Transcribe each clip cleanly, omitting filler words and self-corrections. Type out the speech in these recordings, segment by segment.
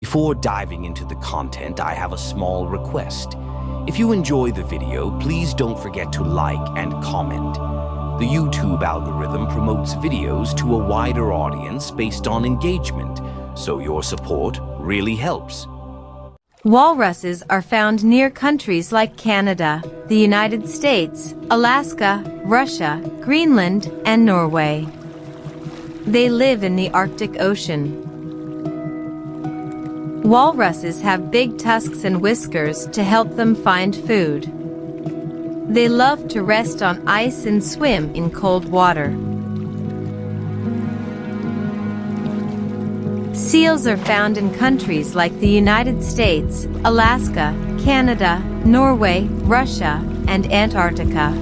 Before diving into the content, I have a small request. If you enjoy the video, please don't forget to like and comment. The YouTube algorithm promotes videos to a wider audience based on engagement, so your support really helps. Walruses are found near countries like Canada, the United States, Alaska, Russia, Greenland, and Norway. They live in the Arctic Ocean. Walruses have big tusks and whiskers to help them find food. They love to rest on ice and swim in cold water. Seals are found in countries like the United States, Alaska, Canada, Norway, Russia, and Antarctica.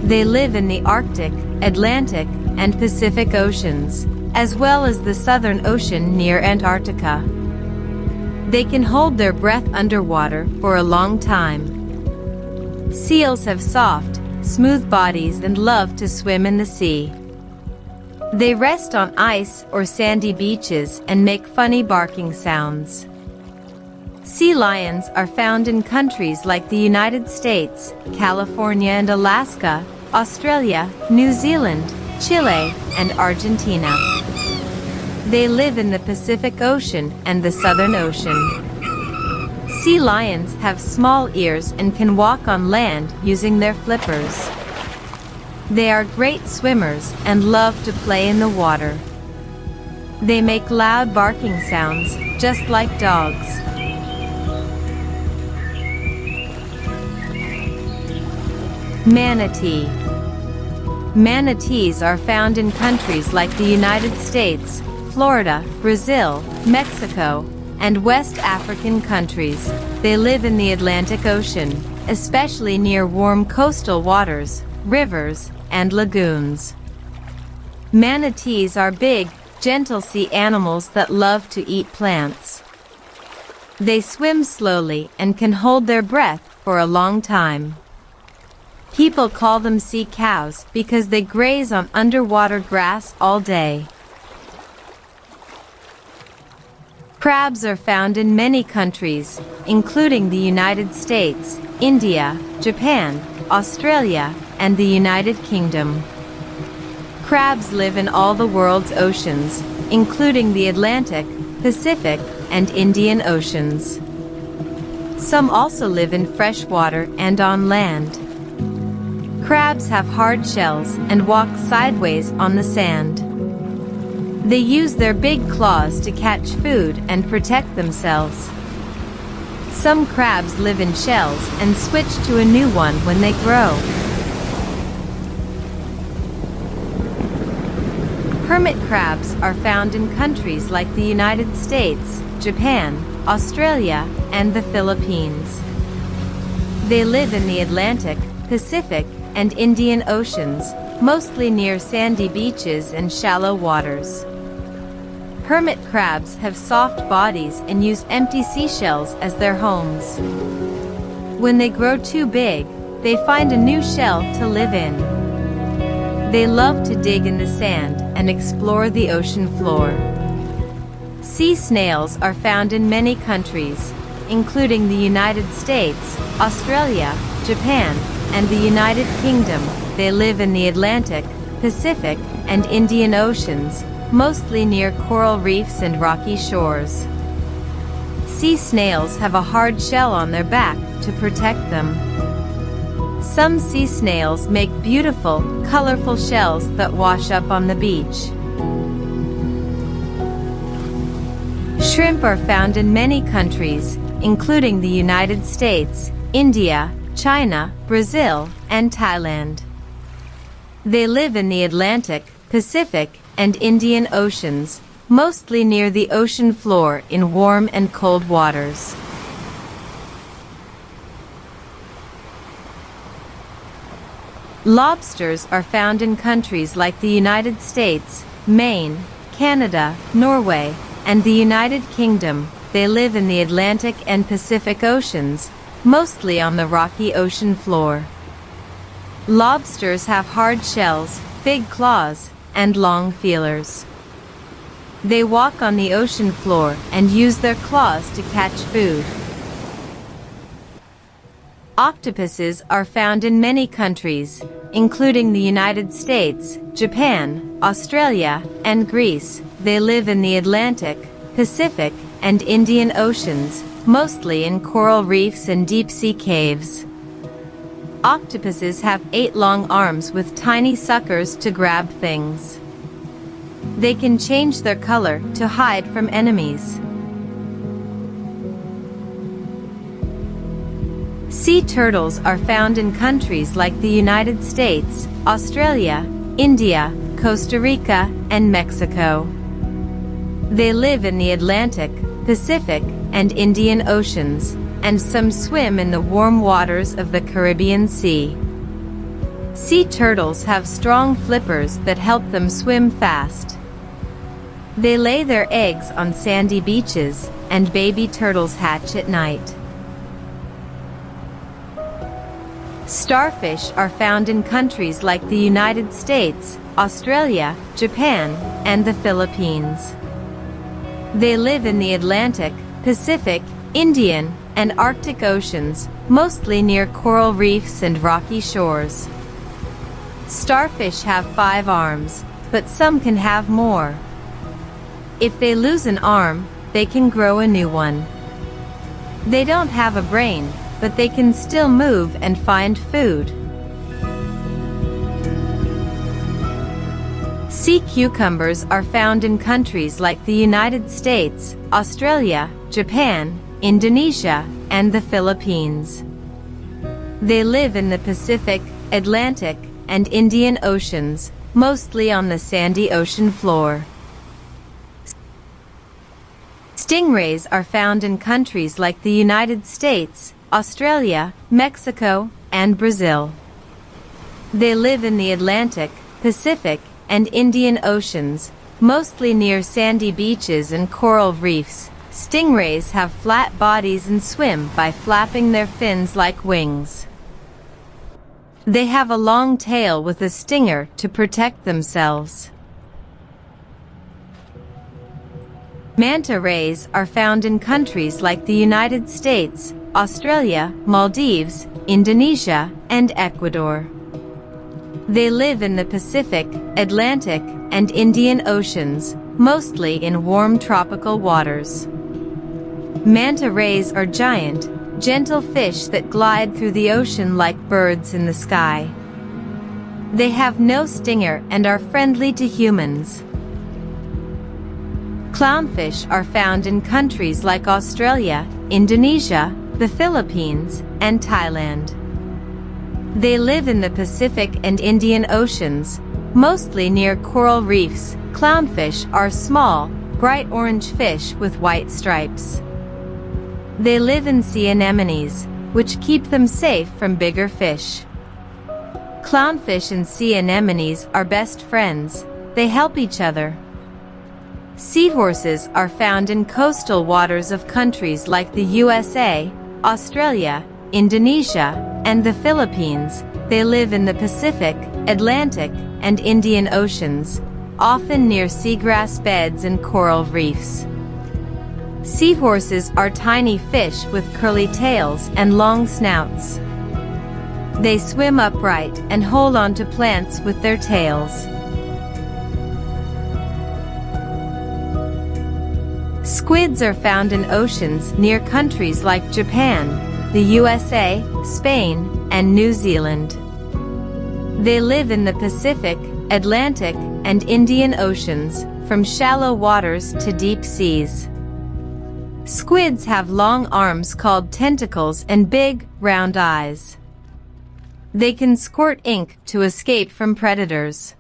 They live in the Arctic, Atlantic, and Pacific Oceans, as well as the Southern Ocean near Antarctica. They can hold their breath underwater for a long time. Seals have soft, smooth bodies and love to swim in the sea. They rest on ice or sandy beaches and make funny barking sounds. Sea lions are found in countries like the United States, California and Alaska, Australia, New Zealand, Chile, and Argentina. They live in the Pacific Ocean and the Southern Ocean. Sea lions have small ears and can walk on land using their flippers. They are great swimmers and love to play in the water. They make loud barking sounds, just like dogs. Manatee. Manatees are found in countries like the United States, Florida, Brazil, Mexico, and West African countries. They live in the Atlantic Ocean, especially near warm coastal waters, rivers, and lagoons. Manatees are big, gentle sea animals that love to eat plants. They swim slowly and can hold their breath for a long time. People call them sea cows because they graze on underwater grass all day. Crabs are found in many countries, including the United States, India, Japan, Australia, and the United Kingdom. Crabs live in all the world's oceans, including the Atlantic, Pacific, and Indian Oceans. Some also live in fresh water and on land. Crabs have hard shells and walk sideways on the sand. They use their big claws to catch food and protect themselves. Some crabs live in shells and switch to a new one when they grow. Hermit crabs are found in countries like the United States, Japan, Australia, and the Philippines. They live in the Atlantic, Pacific, and Indian Oceans, mostly near sandy beaches and shallow waters. Hermit crabs have soft bodies and use empty seashells as their homes. When they grow too big, they find a new shell to live in. They love to dig in the sand and explore the ocean floor. Sea snails are found in many countries, including the United States, Australia, Japan, and the United Kingdom. They live in the Atlantic, Pacific, and Indian Oceans, mostly near coral reefs and rocky shores. Sea snails have a hard shell on their back to protect them. Some sea snails make beautiful, colorful shells that wash up on the beach. Shrimp are found in many countries, including the United States, India, China, Brazil, and Thailand. They live in the Atlantic, Pacific, and Indian Oceans, mostly near the ocean floor in warm and cold waters. Lobsters are found in countries like the United States, Maine, Canada, Norway, and the United Kingdom. They live in the Atlantic and Pacific Oceans, mostly on the rocky ocean floor. Lobsters have hard shells, big claws, and long feelers. They walk on the ocean floor and use their claws to catch food. Octopuses are found in many countries, including the United States, Japan, Australia, and Greece. They live in the Atlantic, Pacific, and Indian Oceans, mostly in coral reefs and deep-sea caves. Octopuses have 8 long arms with tiny suckers to grab things. They can change their color to hide from enemies. Sea turtles are found in countries like the United States, Australia, India, Costa Rica, and Mexico. They live in the Atlantic, Pacific, and Indian Oceans, and some swim in the warm waters of the Caribbean Sea. Sea turtles have strong flippers that help them swim fast. They lay their eggs on sandy beaches, and baby turtles hatch at night. Starfish are found in countries like the United States, Australia, Japan, and the Philippines. They live in the Atlantic, Pacific, Indian, and Arctic Oceans, mostly near coral reefs and rocky shores. Starfish have 5 arms, but some can have more. If they lose an arm, they can grow a new one. They don't have a brain, but they can still move and find food. Sea cucumbers are found in countries like the United States, Australia, Japan, Indonesia, and the Philippines. They live in the Pacific, Atlantic, and Indian Oceans, mostly on the sandy ocean floor. Stingrays are found in countries like the United States, Australia, Mexico, and Brazil. They live in the Atlantic, Pacific, and Indian Oceans, mostly near sandy beaches and coral reefs. Stingrays have flat bodies and swim by flapping their fins like wings. They have a long tail with a stinger to protect themselves. Manta rays are found in countries like the United States, Australia, Maldives, Indonesia, and Ecuador. They live in the Pacific, Atlantic, and Indian Oceans, mostly in warm tropical waters. Manta rays are giant, gentle fish that glide through the ocean like birds in the sky. They have no stinger and are friendly to humans. Clownfish are found in countries like Australia, Indonesia, the Philippines, and Thailand. They live in the Pacific and Indian Oceans, mostly near coral reefs. Clownfish are small, bright orange fish with white stripes. They live in sea anemones, which keep them safe from bigger fish. Clownfish and sea anemones are best friends. They help each other. Seahorses are found in coastal waters of countries like the USA, Australia, Indonesia, and the Philippines. They live in the Pacific, Atlantic, and Indian Oceans, often near seagrass beds and coral reefs. Seahorses are tiny fish with curly tails and long snouts. They swim upright and hold on to plants with their tails. Squids are found in oceans near countries like Japan, the USA, Spain, and New Zealand. They live in the Pacific, Atlantic, and Indian Oceans, from shallow waters to deep seas. Squids have long arms called tentacles and big, round eyes. They can squirt ink to escape from predators.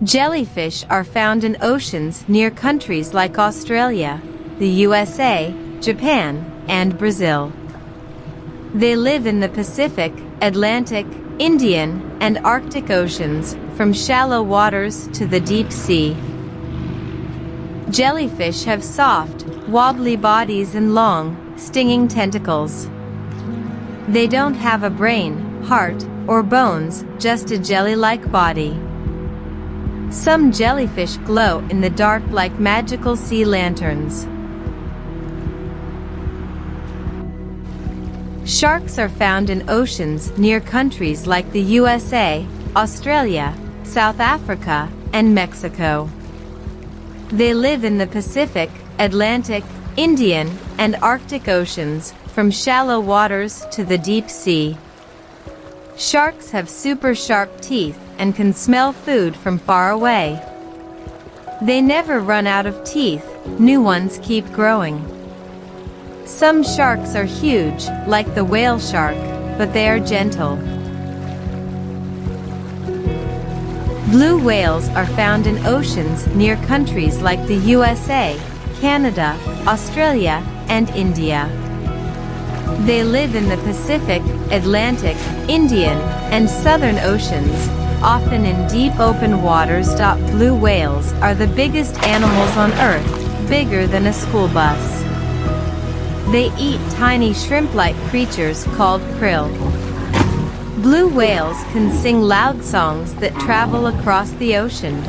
Jellyfish are found in oceans near countries like Australia, the USA, Japan, and Brazil. They live in the Pacific, Atlantic, Indian, and Arctic Oceans, from shallow waters to the deep sea. Jellyfish have soft, wobbly bodies and long, stinging tentacles. They don't have a brain, heart, or bones, just a jelly-like body. Some jellyfish glow in the dark like magical sea lanterns. Sharks are found in oceans near countries like the USA, Australia, South Africa, and Mexico. They live in the Pacific, Atlantic, Indian, and Arctic Oceans, from shallow waters to the deep sea. Sharks have super sharp teeth and can smell food from far away. They never run out of teeth, new ones keep growing. Some sharks are huge, like the whale shark, but they are gentle. Blue whales are found in oceans near countries like the USA, Canada, Australia, and India. They live in the Pacific, Atlantic, Indian, and Southern Oceans, often in deep open waters. Blue whales are the biggest animals on Earth, bigger than a school bus. They eat tiny shrimp-like creatures called krill. Blue whales can sing loud songs that travel across the ocean.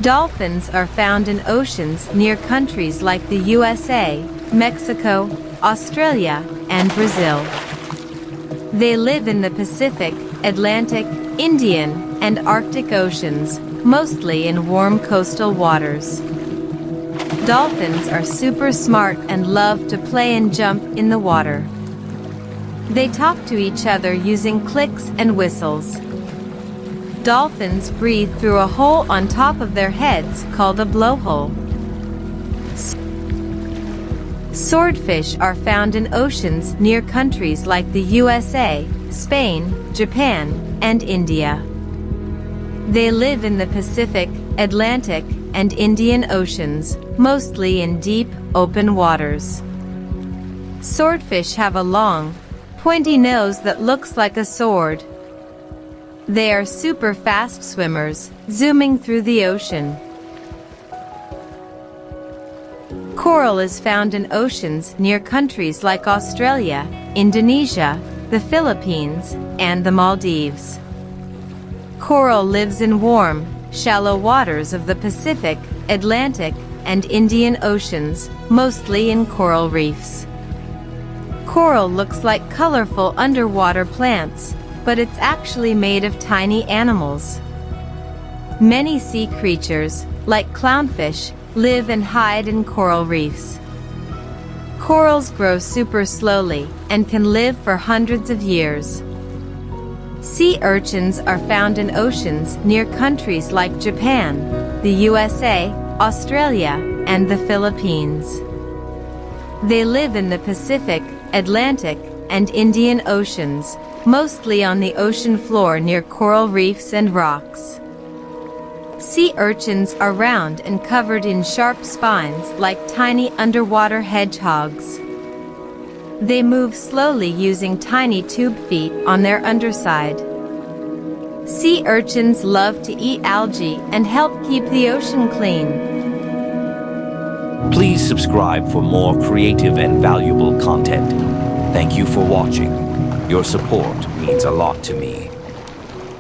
Dolphins are found in oceans near countries like the USA, Mexico, Australia, and Brazil. They live in the Pacific, Atlantic, Indian, and Arctic Oceans, mostly in warm coastal waters. Dolphins are super smart and love to play and jump in the water. They talk to each other using clicks and whistles. Dolphins breathe through a hole on top of their heads called a blowhole. Swordfish are found in oceans near countries like the USA, Spain, Japan, and India. They live in the Pacific, Atlantic, and Indian Oceans, mostly in deep, open waters. Swordfish have a long, pointy nose that looks like a sword. They are super fast swimmers, zooming through the ocean. Coral is found in oceans near countries like Australia, Indonesia, the Philippines, and the Maldives. Coral lives in warm, shallow waters of the Pacific, Atlantic, and Indian Oceans, mostly in coral reefs. Coral looks like colorful underwater plants, but it's actually made of tiny animals. Many sea creatures, like clownfish, live and hide in coral reefs. Corals grow super slowly and can live for hundreds of years. Sea urchins are found in oceans near countries like Japan, the USA, Australia, and the Philippines. They live in the Pacific, Atlantic, and Indian Oceans, mostly on the ocean floor near coral reefs and rocks. Sea urchins are round and covered in sharp spines like tiny underwater hedgehogs. They move slowly using tiny tube feet on their underside. Sea urchins love to eat algae and help keep the ocean clean. Please subscribe for more creative and valuable content. Thank you for watching. Your support means a lot to me.